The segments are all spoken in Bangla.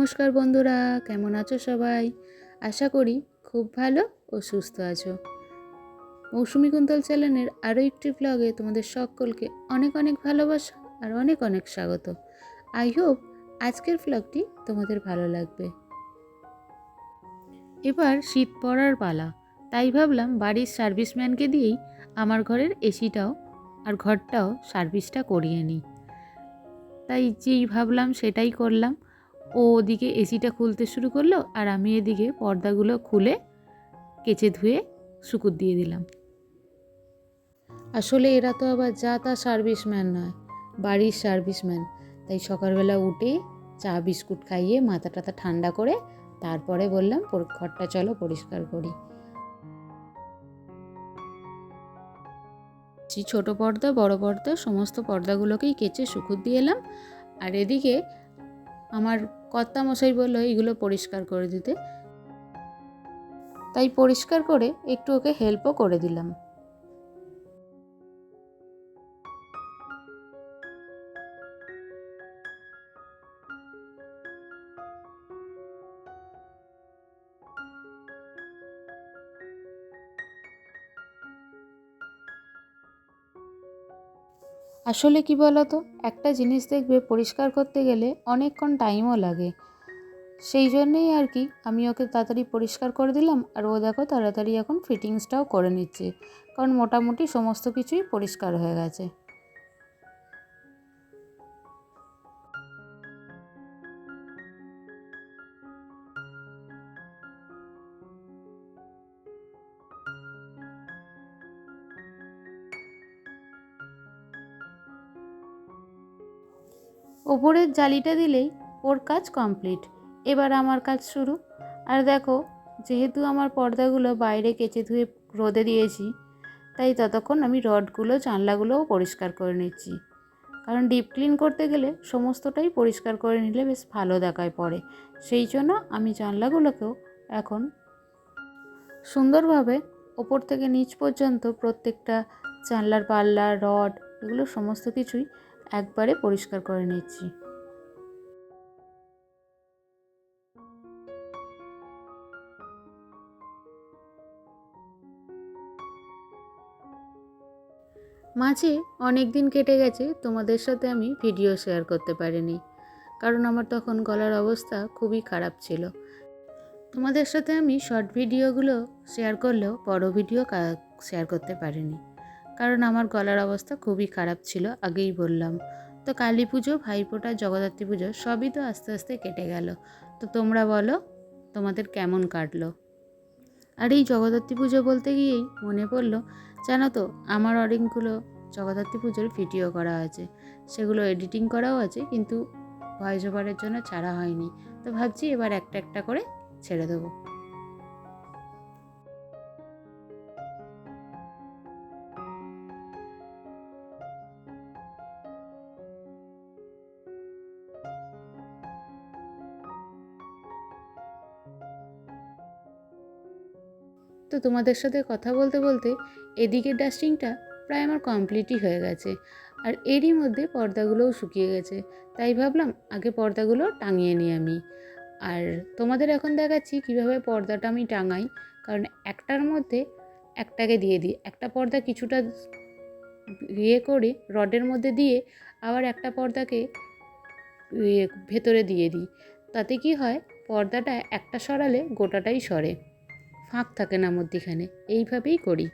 নমস্কার বন্ধুরা, কেমন আছো সবাই? আশা করি খুব ভালো ও সুস্থ আছো। মৌসুমী কুন্তল চ্যানেলের আরও একটি ব্লগে তোমাদের সকলকে অনেক অনেক ভালোবাসা আর অনেক অনেক স্বাগত। আই হোপ আজকের ব্লগটি তোমাদের ভালো লাগবে। এবার শীত পড়ার পালা, তাই ভাবলাম বাড়ির সার্ভিসম্যানকে দিয়েই আমার ঘরের এসিটাও আর ঘরটাও সার্ভিসটা করিয়ে নিই। তাই যেই ভাবলাম সেটাই করলাম। ও ওদিকে এসিটা খুলতে শুরু করলো আর আমি এদিকে পর্দাগুলো খুলে কেচে ধুয়ে শুকুর দিয়ে দিলাম। আসলে এরা তো আবার যা তা সার্ভিসম্যান নয়, বাড়ির সার্ভিসম্যান। তাই সকালবেলা উঠে চা বিস্কুট খাইয়ে মাথা টাথা ঠান্ডা করে তারপরে বললাম ঘরটা চলো পরিষ্কার করি। ছোট পর্দা বড় পর্দা সমস্ত পর্দাগুলোকেই কেচে শুকুর দিয়ে এলাম। আর এদিকে আমার কর্তামশাই বললো এইগুলো পরিষ্কার করে দিতে, তাই পরিষ্কার করে একটু ওকে হেল্পও করে দিলাম। আসলে কি বলতো, একটা জিনিস দেখবে পরিষ্কার করতে গেলে অনেকক্ষণ টাইমও লাগে। সেই জন্যেই আর কি আমি ওকে তাড়াতাড়ি পরিষ্কার করে দিলাম। আর ও দেখো তাড়াতাড়ি এখন ফিটিংসটাও করে নিচ্ছে, কারণ মোটামুটি সমস্ত কিছুই পরিষ্কার হয়ে গেছে। ওপরের জালিটা দিলেই ওর কাজ কমপ্লিট। এবার আমার কাজ শুরু। আর দেখো, যেহেতু আমার পর্দাগুলো বাইরে কেচে ধুয়ে রোদে দিয়েছি, তাই ততক্ষণ আমি রডগুলো জানলাগুলোও পরিষ্কার করে নিচ্ছি। কারণ ডিপ ক্লিন করতে গেলে সমস্তটাই পরিষ্কার করে নিলে বেশ ভালো দেখায় পরে। সেই জন্য আমি জানলাগুলোকেও এখন সুন্দরভাবে ওপর থেকে নিচ পর্যন্ত প্রত্যেকটা জানলার পাল্লা রড এগুলো সমস্ত কিছুই একবারে পরিষ্কার করে নিচ্ছি। মাঝে অনেক দিন কেটে গেছে তোমাদের সাথে আমি ভিডিও শেয়ার করতে পারিনি, কারণ আমার তখন গলার অবস্থা খুবই খারাপ ছিল। তোমাদের সাথে আমি শর্ট ভিডিওগুলো শেয়ার করলেও বড় ভিডিও শেয়ার করতে পারিনি, কারণ আমার গলার অবস্থা খুবই খারাপ ছিল, আগেই বললাম। তো কালী পুজো, ভাইফোঁটা, জগদ্ধাত্রী পুজো সবই তো আস্তে আস্তে কেটে গেল। তো তোমরা বলো তোমাদের কেমন কাটলো? আর এই জগদ্ধাত্রী পুজো বলতে গিয়েই মনে পড়লো, জানো তো আমার অনেকগুলো জগদ্ধাত্রী পুজোর ভিডিও করা আছে, সেগুলো এডিটিং করাও আছে, কিন্তু ভয়েস ওভারের জন্য ছাড়া হয়নি। তো ভাবছি এবার একটা একটা করে ছেড়ে দেবো। তো তোমাদের সাথে কথা বলতে বলতে এদিকের ডাস্টিংটা প্রায় আমার কমপ্লিটই হয়ে গেছে। আর এরই মধ্যে পর্দাগুলোও শুকিয়ে গেছে, তাই ভাবলাম আগে পর্দাগুলো টাঙিয়ে নিই আমি। আর তোমাদের এখন দেখাচ্ছি কিভাবে পর্দাটা আমি টাঙাই, কারণ একটার মধ্যে একটাকে দিয়ে দিই, একটা পর্দা কিছুটা করে রডের মধ্যে দিয়ে আবার একটা পর্দাকে ভেতরে দিয়ে দিই। তাতে কি হয়, পর্দাটা একটা সরালে গোটাটাই সরে, ফাঁক থাকে না মধ্যিখানে। এইভাবেই করি।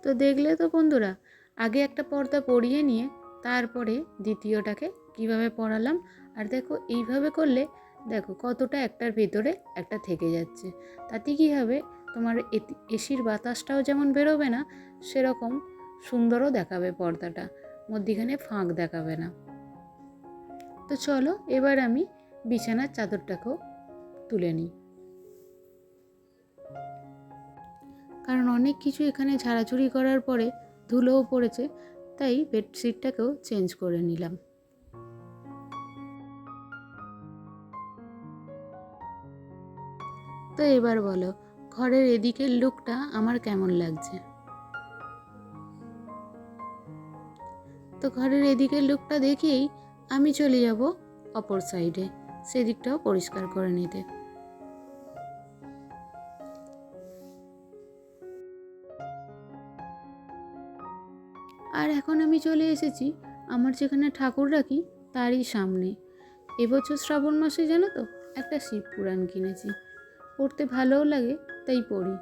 তো দেখলে তো বন্ধুরা, আগে একটা পর্দা পরিয়ে নিয়ে তারপরে দ্বিতীয়টাকে কিভাবে পরালাম। আর দেখো এইভাবে করলে দেখো কতটা একটার ভেতরে একটা থেকে যাচ্ছে। তাতে কী হবে, তোমার এসির বাতাসটাও যেমন বেরোবে না, সেরকম সুন্দরও দেখাবে পর্দাটা, মধ্যিখানে ফাঁক দেখাবে না। তো চলো এবার আমি বিছানার চাদরটাকেও তুলে নিই, কারণ অনেক কিছু এখানে ঝাড়াঝুড়ি করার পরে ধুলোও পড়েছে, তাই বেডশিটটাকেও চেঞ্জ করে নিলাম। তো এবার বলো, ঘরের এদিকের লুকটা আমার কেমন লাগছে? তো ঘরের এদিকের লুকটা দেখেই আমি চলে যাব অপর সাইডে, সেদিকটাও পরিষ্কার করে নিতে। আর এখন আমি চলে এসেছি আমার যেখানে ঠাকুর রাখি তারই সামনে। এবছর শ্রাবণ মাসে জানো তো একটা শিব পুরাণ কিনেছি, পড়তে ভালোও লাগে তাই পড়ি।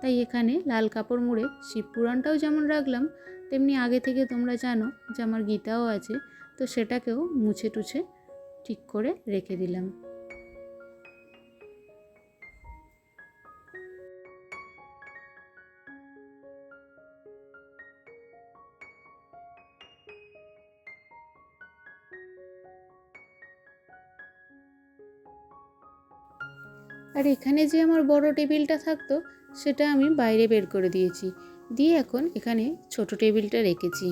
তাই এখানে লাল কাপড় মুড়ে শিব পুরাণটাও যেমন রাখলাম, তেমনি আগে থেকে তোমরা জানো যে আমার গীতাও আছে, তো সেটাকেও মুছে টুছে ঠিক করে রেখে দিলাম। আর এখানে যে আমার বড় টেবিলটা থাকতো সেটা আমি বাইরে বের করে দিয়েছি, দিয়ে এখন এখানে ছোট টেবিলটা রেখেছি।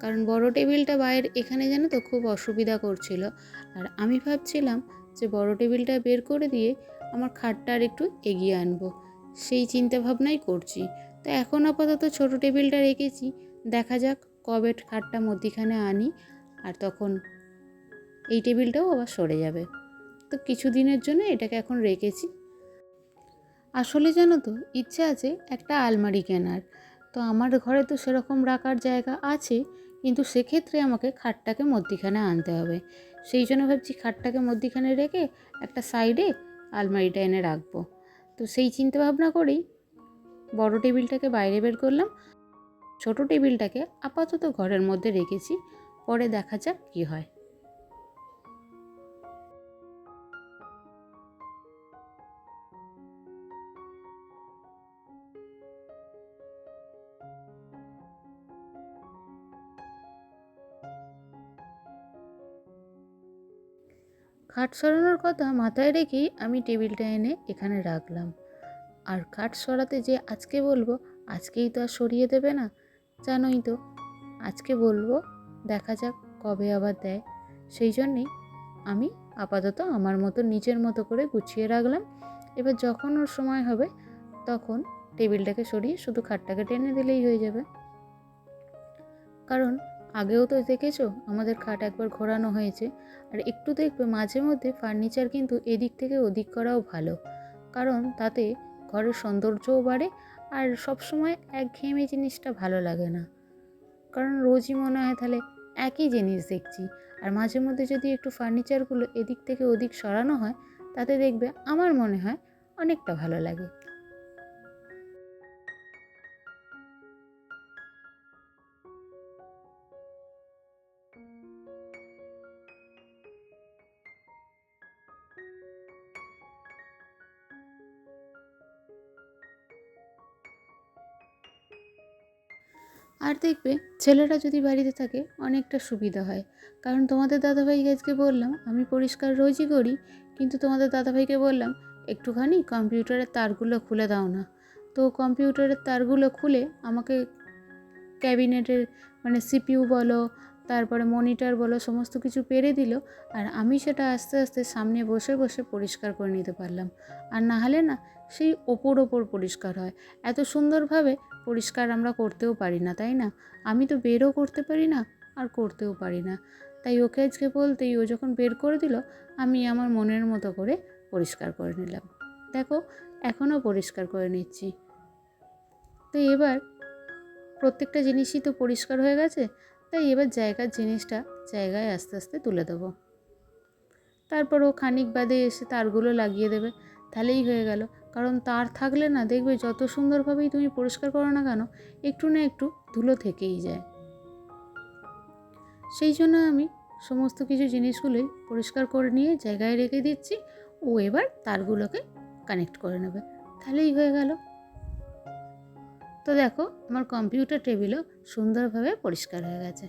কারণ বড় টেবিলটা বাইরে এখানে জানো তো খুব অসুবিধা করছিল, আর আমি ভাবছিলাম যে বড় টেবিলটা বের করে দিয়ে আমার খাটটা আর একটু এগিয়ে আনবো, সেই চিন্তা ভাবনাই করছি। তো এখন আপাতত ছোট টেবিলটা রেখেছি, দেখা যাক কবে খাটটা মধ্যিখানে আনি, আর তখন এই টেবিলটাও আবার সরে যাবে। তো কিছু দিনের জন্য এটাকে এখন রেখেছি। আসলে জানো তো ইচ্ছে আছে একটা আলমারি কেনার, তো আমার ঘরে তো সেরকম রাখার জায়গা আছে, কিন্তু সেক্ষেত্রে আমাকে খাটটাকে মধ্যিখানে আনতে হবে। সেই জন্য ভাবছি খাটটাকে মধ্যিখানে রেখে একটা সাইডে আলমারিটা এনে রাখবো। তো সেই চিন্তা ভাবনা করেই বড় টেবিলটাকে বাইরে বের করলাম, ছোট টেবিলটাকে আপাতত ঘরের মধ্যে রেখেছি, পরে দেখা যাক কী হয়। খাট সরানোর কথা মাথায় রেখেই আমি টেবিলটা এনে এখানে রাখলাম। আর খাট সরাতে যে আজকে বলবো, আজকেই তো আর সরিয়ে দেবে না, জানোই তো। আজকে বলবো, দেখা যাক কবে আবার দেয়। সেই জন্যেই আমি আপাতত আমার মতো নিজের মতো করে গুছিয়ে রাখলাম। এবার যখন ওর সময় হবে তখন টেবিলটাকে সরিয়ে শুধু খাটটাকে টেনে দিলেই হয়ে যাবে। কারণ আগেও তো দেখেছো আমাদের খাট একবার ঘোরানো হয়েছে। আর একটু দেখবে মাঝে মধ্যে ফার্নিচার কিন্তু এদিক থেকে ওদিক করাও ভালো, কারণ তাতে ঘরের সৌন্দর্যও বাড়ে, আর সবসময় একঘেয়েমি জিনিসটা ভালো লাগে না। কারণ রোজই মনে হয় তাহলে একই জিনিস দেখছি, আর মাঝে মধ্যে যদি একটু ফার্নিচারগুলো এদিক থেকে ওদিক সরানো হয়, তাতে দেখবে আমার মনে হয় অনেকটা ভালো লাগে। আর দেখবে ছেলেরা যদি বাড়িতে থাকে অনেকটা সুবিধা হয়, কারণ তোমাদের দাদাভাইকে আজকে বললাম আমি পরিষ্কার রোজই করি, কিন্তু তোমাদের দাদাভাইকে বললাম একটুখানি কম্পিউটারের তারগুলো খুলে দাও না। তো কম্পিউটারের তারগুলো খুলে আমাকে ক্যাবিনেটের মানে সিপিইউ বলো, তারপরে মনিটর বলো, সমস্ত কিছু পেরে দিল, আর আমি সেটা আস্তে আস্তে সামনে বসে বসে পরিষ্কার করে নিতে পারলাম। আর না হলে না সেই ওপর পরিষ্কার হয়, এত সুন্দরভাবে পরিষ্কার আমরা করতেও পারি না, তাই না? আমি তো বেরও করতে পারি না আর করতেও পারি না, তাই ওকে আজকে বলতেই ও যখন বের করে দিল আমি আমার মনের মতো করে পরিষ্কার করে নিলাম। দেখো এখনও পরিষ্কার করে নিচ্ছি। তো এবার প্রত্যেকটা জিনিসই তো পরিষ্কার হয়ে গেছে, তাই এবার জায়গার জিনিসটা জায়গায় আস্তে আস্তে তুলে দেবো। তারপর ও খানিক বাদে এসে তারগুলো লাগিয়ে দেবে, তাহলেই হয়ে গেল। কারণ তার থাকলে না দেখবে যত সুন্দরভাবেই তুমি পরিষ্কার করো না কেন একটু না একটু ধুলো থেকেই যায়। সেই জন্য আমি সমস্ত কিছু জিনিসগুলোই পরিষ্কার করে নিয়ে জায়গায় রেখে দিচ্ছি। ও এবার তারগুলোকে কানেক্ট করে নেবে, তাহলেই হয়ে গেল। তো দেখো আমার কম্পিউটার টেবিলও সুন্দরভাবে পরিষ্কার হয়ে গেছে।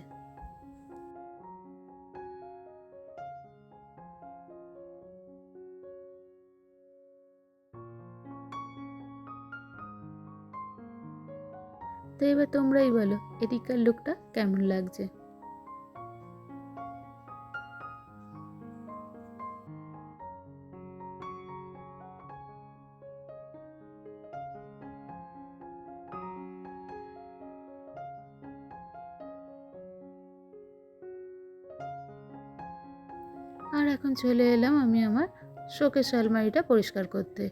তো এবার তোমরাই বলো এদিককার লুকটা কেমন লাগছে। আর এখন চলে এলাম আমি আমার শোকেস আলমারিটা পরিষ্কার করতে।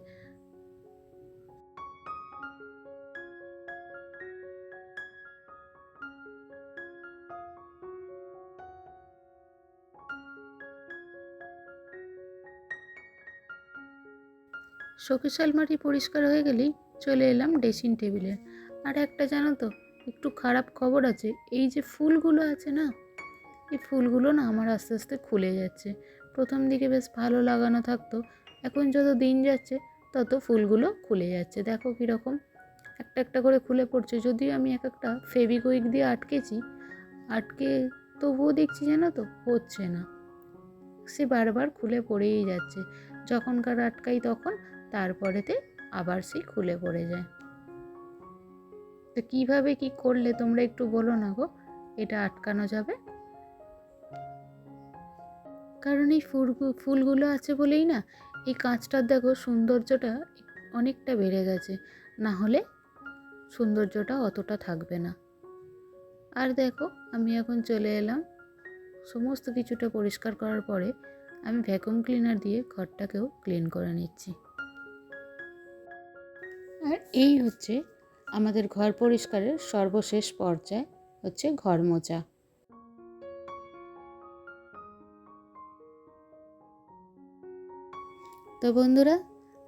শোকেস আলমারি পরিষ্কার হয়ে গেলেই চলে এলাম ড্রেসিং টেবিলে। আর একটা জানো তো একটু খারাপ খবর আছে, এই যে ফুলগুলো আছে না, এই ফুলগুলো না আমার আস্তে আস্তে খুলে যাচ্ছে। প্রথম দিকে বেশ ভালো লাগানো থাকতো, এখন যত দিন যাচ্ছে তত ফুলগুলো খুলে যাচ্ছে। দেখো কীরকম একটা একটা করে খুলে পড়ছে। যদিও আমি এক একটা ফেভিকুইক দিয়ে আটকে তবুও দেখছি জানো তো হচ্ছে না, সে বারবার খুলে পড়েই যাচ্ছে। যখনকার আটকাই তখন তারপরেতে আবার সে খুলে পড়ে যায়। তো কীভাবে কি করলে তোমরা একটু বলো না গো এটা আটকানো যাবে? কারণ এই ফুলগুলো আছে বলেই না এই কাঁচটার দেখো সৌন্দর্যটা অনেকটা বেড়ে গেছে, না হলে সৌন্দর্যটা অতটা থাকবে না। আর দেখো আমি এখন চলে এলাম সমস্ত কিছুটা পরিষ্কার করার পরে আমি ভ্যাকুয়াম ক্লিনার দিয়ে ঘরটাকেও ক্লিন করে নিচ্ছি। আর এই হচ্ছে আমাদের ঘর পরিষ্কারের সর্বশেষ পর্যায়, হচ্ছে ঘর মোছা। তো বন্ধুরা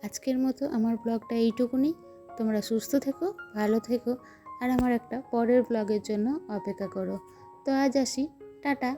আজকের মতো আমার ব্লগটা এইটুকুনি। তোমরা সুস্থ থেকো, ভালো থেকো, আর আমার একটা পরের ব্লগের জন্য অপেক্ষা করো। তো আজ আসি, টাটা।